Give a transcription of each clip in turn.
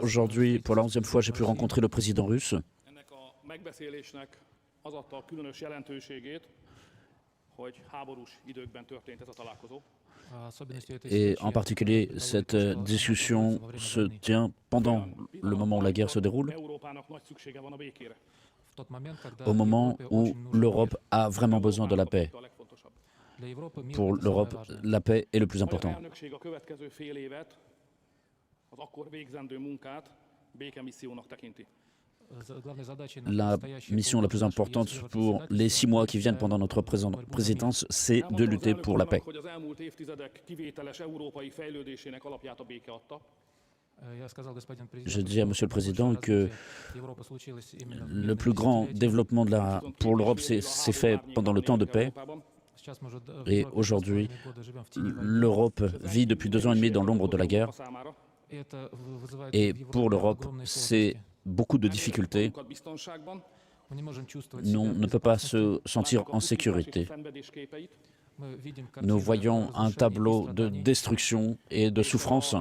Aujourd'hui, pour la 11e fois, j'ai pu rencontrer le président russe. Et en particulier, cette discussion se tient pendant le moment où la guerre se déroule, au moment où l'Europe a vraiment besoin de la paix. Pour l'Europe, la paix est le plus important. La mission la plus importante pour les 6 mois qui viennent pendant notre présidence, c'est de lutter pour la paix. Je dis à Monsieur le Président que le plus grand développement pour l'Europe s'est fait pendant le temps de paix. Et aujourd'hui, l'Europe vit depuis 2 ans et demi dans l'ombre de la guerre. Et pour l'Europe, c'est beaucoup de difficultés. On ne peut pas se sentir en sécurité. Nous voyons un tableau de destruction et de souffrance.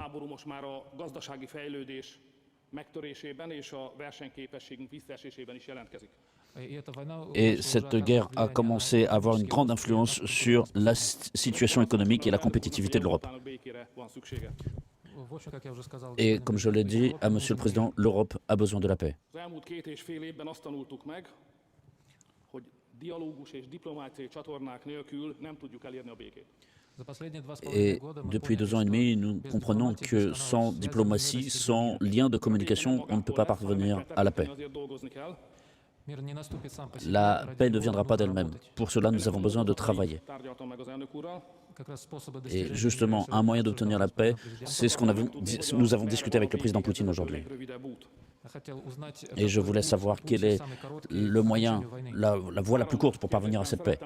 Et cette guerre a commencé à avoir une grande influence sur la situation économique et la compétitivité de l'Europe. Et comme je l'ai dit à Monsieur le Président, l'Europe a besoin de la paix. Et depuis 2 ans et demi, nous comprenons que sans diplomatie, sans lien de communication, on ne peut pas parvenir à la paix. La paix ne viendra pas d'elle-même. Pour cela, nous avons besoin de travailler. Et justement, un moyen d'obtenir la paix, c'est ce que nous avons discuté avec le président Poutine aujourd'hui. Et je voulais savoir quel est le moyen, la voie la plus courte pour parvenir à cette paix.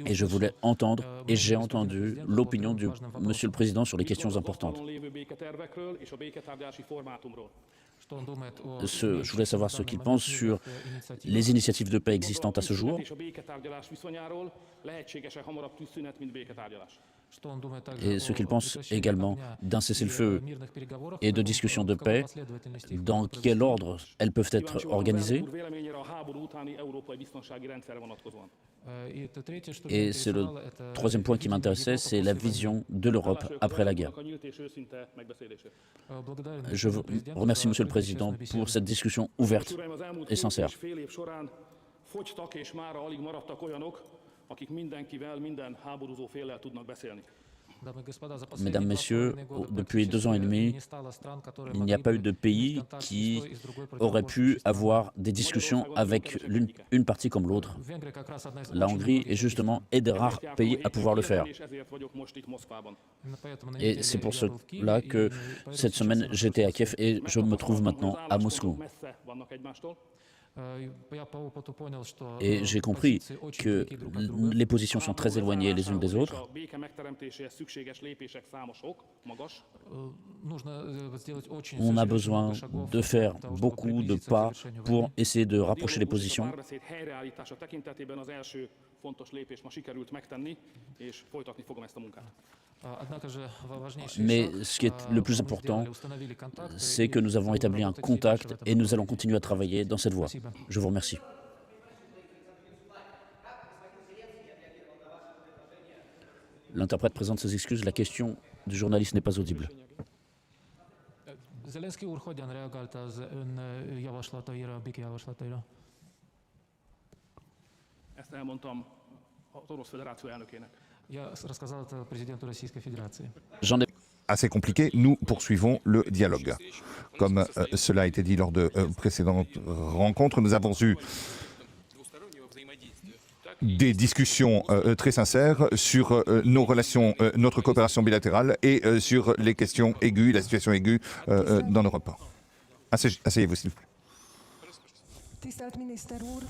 Et je voulais entendre, et j'ai entendu l'opinion de Monsieur le Président sur les questions importantes. Je voulais savoir ce qu'il pense sur les initiatives de paix existantes à ce jour. Et ce qu'il pense également d'un cessez-le-feu et de discussions de paix, dans quel ordre elles peuvent être organisées. Et c'est le 3e point qui m'intéressait, c'est la vision de l'Europe après la guerre. Je vous remercie, Monsieur le Président, pour cette discussion ouverte et sincère. Mesdames, Messieurs, depuis 2 ans et demi, il n'y a pas eu de pays qui aurait pu avoir des discussions avec une partie comme l'autre. La Hongrie est justement un des rares pays à pouvoir le faire. Et c'est pour cela que cette semaine, j'étais à Kiev et je me trouve maintenant à Moscou. Et j'ai compris que les positions sont très éloignées les unes des autres. On a besoin de faire beaucoup de pas pour essayer de rapprocher les positions. Mais ce qui est le plus important, c'est que nous avons établi un contact et nous allons continuer à travailler dans cette voie. Je vous remercie. L'interprète présente ses excuses. La question du journaliste n'est pas audible. Assez compliqué, nous poursuivons le dialogue. Comme cela a été dit lors de précédentes rencontres, nous avons eu des discussions très sincères sur nos relations, notre coopération bilatérale et sur les questions aiguës, la situation aiguë dans l'Europe. Asseyez-vous, s'il vous plaît. Tisztelt miniszter úr,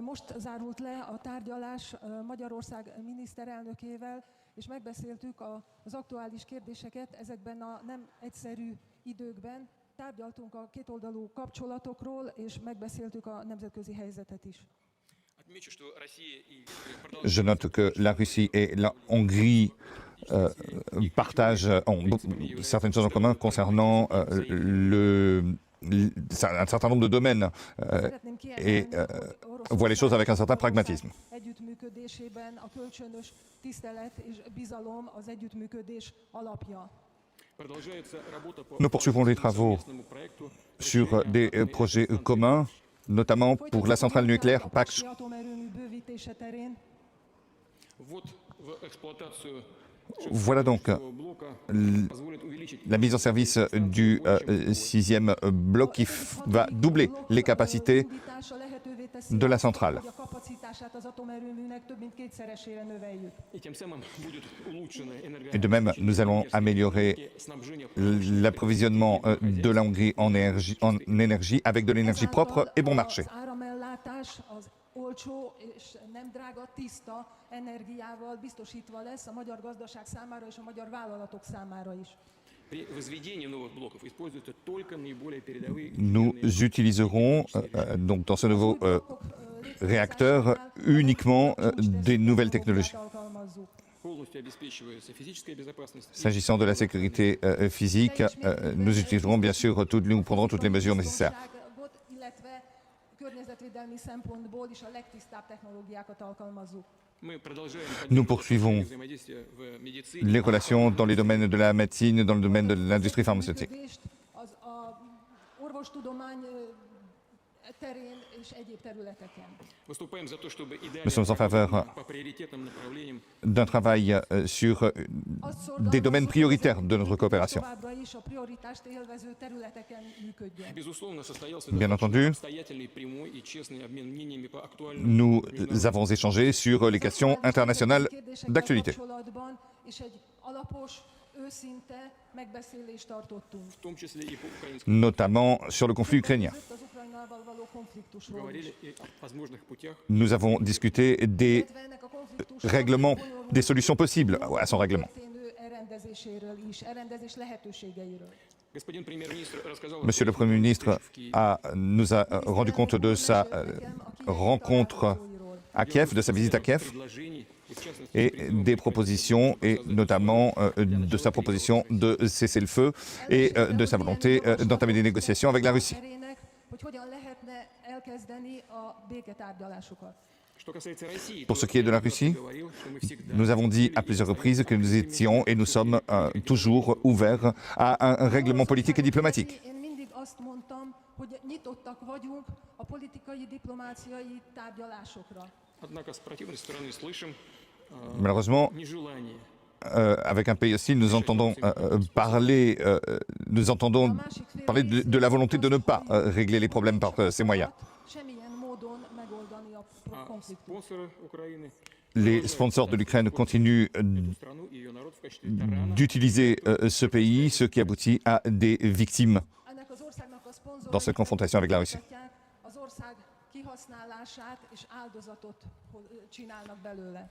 most zárult le a tárgyalás Magyarország miniszterelnökével, és megbeszéltük az aktuális kérdéseket ezekben a nem egyszerű időkben. Tárgyaltunk a kétoldalú kapcsolatokról, és megbeszéltük a nemzetközi helyzetet is. Je note que la Russie et la Hongrie partagent certaines choses en commun concernant un certain nombre de domaines et voient les choses avec un certain pragmatisme. Együttműködésében a kölcsönös tisztelet és bizalom az együttműködés alapja. Nous poursuivons les travaux sur des projets communs, notamment pour la centrale nucléaire Paks. Atomerőmű bővítése terén Voilà donc la mise en service du sixième bloc qui va doubler les capacités indítása lehetővé teszi, de la centrale. hogy a kapacitását az atomerőműnek több mint kétszeresére növeljük. Et de même, nous allons améliorer l'approvisionnement de la Hongrie en énergie avec de l'énergie propre et bon marché. Az áramellátás az olcsó és nem drága, tiszta energiával biztosítva lesz a magyar gazdaság számára és a magyar vállalatok számára is. Nous utiliserons donc dans ce nouveau réacteur uniquement des nouvelles technologies. S'agissant de la sécurité physique, nous utiliserons bien sûr nous prendrons toutes les mesures nécessaires. Illetve környezetvédelmi szempontból is a legtisztább technológiákat alkalmazzuk. Nous poursuivons les relations dans les domaines de la médecine, dans le domaine de l'industrie pharmaceutique. Az orvostudomány terén és egyéb területeken. Nous sommes en faveur d'un travail sur des domaines prioritaires de notre coopération. Továbbra is a prioritást élvező területeken működjön. Bien entendu, nous avons échangé sur les questions internationales Kérdésekkel d'actualité. kapcsolatban és egy alapos, őszinte megbeszélést tartottunk. Notamment sur le conflit ukrainien. Az Ukrajnával való konfliktusról is. Nous avons discuté des Illetve ennek a konfliktusnak règlements, des solutions possibles à son règlement. történő elrendezéséről is, elrendezés lehetőségeiről. Monsieur le Premier ministre nous a rendu compte de sa rencontre à Kiev, de sa visite à Kiev, et des propositions, et notamment de sa proposition de cesser le feu et de sa volonté d'entamer des négociations avec la Russie. Erének, hogy hogyan lehetne elkezdeni a béketárgyalásokat. Pour ce qui est de la Russie, nous avons dit à plusieurs reprises que nous étions et nous sommes toujours ouverts à un règlement politique et diplomatique. Én mindig azt mondtam, hogy nyitottak vagyunk a politikai, diplomáciai tárgyalásokra. Malheureusement, avec un pays hostile, nous entendons parler de la volonté de ne pas régler les problèmes par ces moyens. Semmilyen módon megoldani a konfliktust. Les sponsors de l'Ukraine continuent d'utiliser ce pays, ce qui aboutit à des victimes Ennek az országnak a szponzorai dans cette confrontation avec la Russie. az ország kihasználását és áldozatot csinálnak belőle.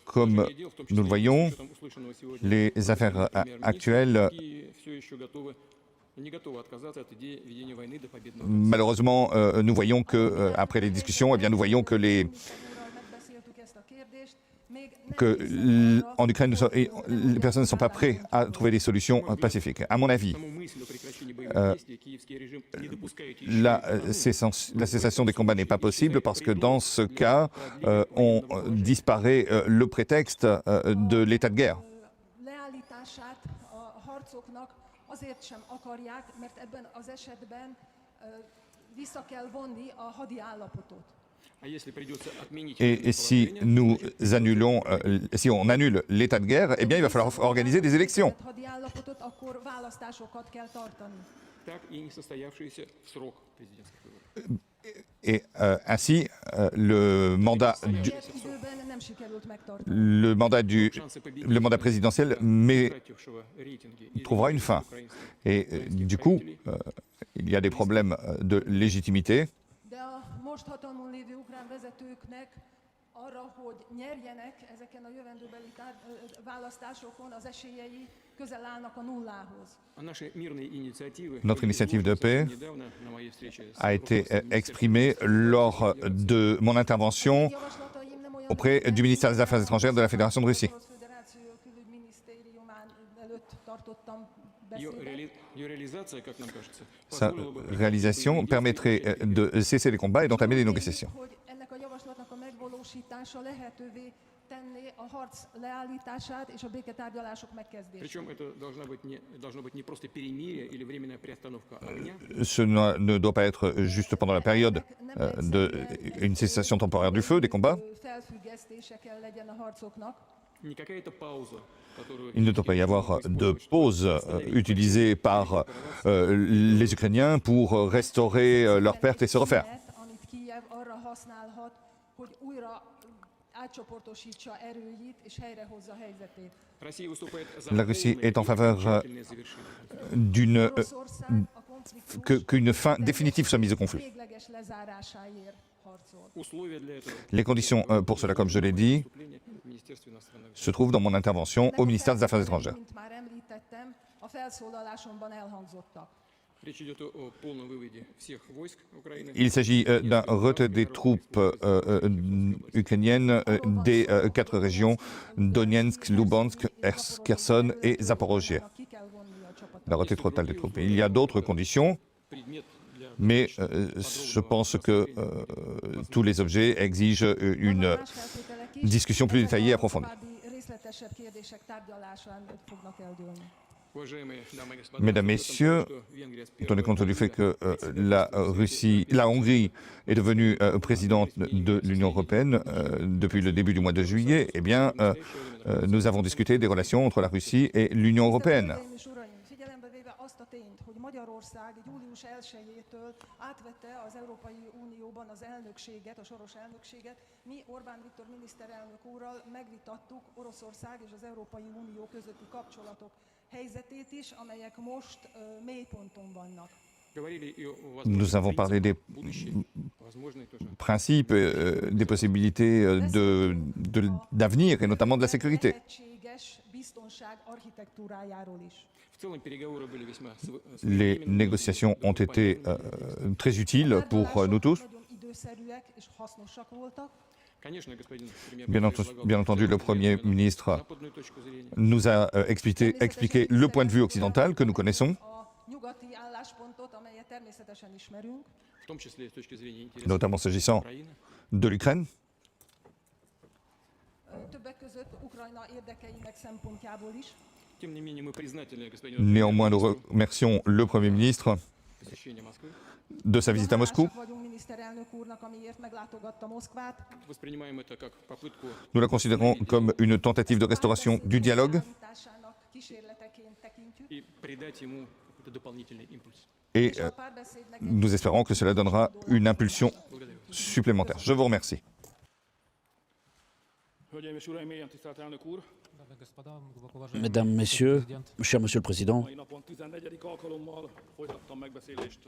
Comme nous le voyons, les affaires actuelles, malheureusement, nous voyons que, après les discussions, eh bien, nous voyons que Megbeszéltük ezt a kérdést, még en Ukraine, les personnes ne sont pas prêtes à trouver des solutions pacifiques. À mon avis, la cessation des combats n'est pas possible parce que dans ce cas, on disparaît le prétexte de l'état de guerre. leállítását a harcoknak azért sem akarják, mert ebben az esetben vissza kell vonni a hadi állapotot. Et si on annule l'état de guerre, eh bien, il va falloir organiser des élections. Hadi állapotot, akkor választásokat kell tartani. Et ainsi, le mandat Időben nem sikerült megtartani. le mandat présidentiel trouvera une fin. Et du coup, il y a des problèmes de légitimité. De a most hatalmon lévő ukrán vezetőknek arra, hogy nyerjenek ezeken a jövendőbeli választásokon, az esélyei közel állnak a nullához. Notre initiative de paix a été exprimée lors de mon intervention Javaslataim nem olyan auprès du ministère des Affaires étrangères de la Fédération de Russie. Orosz Föderáció külügyminisztériumán előtt tartottam beszédet. Sa réalisation permettrait de cesser les combats et d'entamer des négociations. Hogy ennek a javaslatnak a megvalósítása lehetővé tenné a harc leállítását és a béketárgyalások megkezdését. Причем это должно быть не просто перемирие или временная приостановка огня. Ce ne doit pas être juste pendant la période d'une cessation temporaire du feu, des combats. Felfüggesztése kell legyen a harcoknak. Не какая-то пауза, которую Il ne doit pas y avoir de pause utilisée par les Ukrainiens pour restaurer leurs pertes et se refaire. Amit Kijev arra használhat, hogy újra átcsoportosítsa erőit és helyrehozza a helyzetét. Россия выступает за La Russie est en faveur окончательное завершение. d'une Oroszország a konfliktus qu'une fin définitive soit mise au conflit. végleges lezárásáért harcol. Условия для этого Les conditions pour cela, comme je l'ai dit, выступления в Министерстве иностранных дел. se trouvent dans mon intervention au ministère des Affaires étrangères. Mint már említettem, a felszólalásomban elhangzottak. Речь идет о полном выводе всех войск Украины. Il s'agit d'un retrait des troupes ukrainiennes des 4 régions Donetsk, Lubansk, Kherson et Zaporozhye. Ki kell vonni a csapatot. La retrait totale des troupes. Il y a d'autres conditions, Предмет для mais je pense que tous les objets exigent une Más feltételek is, discussion plus ezek détaillée et a approfondie. további részletesebb kérdések tárgyalásán fognak eldőlni. уважаемые дамы и господа. Mesdames, Messieurs, что Венгрия с tenez compte du fait que la Hongrie est devenue présidente de l'Union européenne depuis le début du mois de juillet, eh bien, nous avons discuté des relations entre la Russie et l'Union européenne. Hölgyeim és uraim, figyelembe véve azt a tényt, hogy Magyarország július 1-től átvette az Európai Unióban az elnökséget, a soros elnökséget, mi Orbán Viktor miniszterelnök úrral megvitattuk Oroszország és az Európai Unió közötti kapcsolatok helyzetét is, amelyek most mélyponton vannak. Говорили и о Nous avons parlé des возможной тоже principes, des possibilités d'avenir et notamment de la sécurité. Lehetséges biztonság architektúrájáról is. в целом переговоры были весьма Les négociations ont été très utiles pour nous tous. Nagyon időszerűek és hasznosak voltak. Конечно, господин Bien entendu, le Premier ministre западную точку зрения. nous a expliqué le point de vue occidental que nous connaissons, A nyugati álláspontot, amelyet természetesen ismerünk, В том числе с точки зрения интересов notamment s'agissant Украины. de l'Ukraine. többek között Ukrajna érdekeinek szempontjából is. Тем не менее, мы признательны господину Néanmoins, nous remercions le Premier ministre посещения Москвы. de sa visite à Moscou. Hálásak vagyunk miniszterelnök úrnak, amiért meglátogatta Moszkvát. Воспринимаем это как попытку Nous la considérons comme une tentative de restauration du dialogue Párbeszéd kísérleteként tekintjük. и придать ему какой-то doполнительный импульс. et És a párbeszédnek egy nous espérons que cela donnera une impulsion Благодарю. supplémentaire. Je vous remercie. Hölgyeim és uraim, mélyen tisztelt elnök úr! Mesdames, Messieurs, cher Monsieur le Président, Mai napon 14. alkalommal folytattam megbeszélést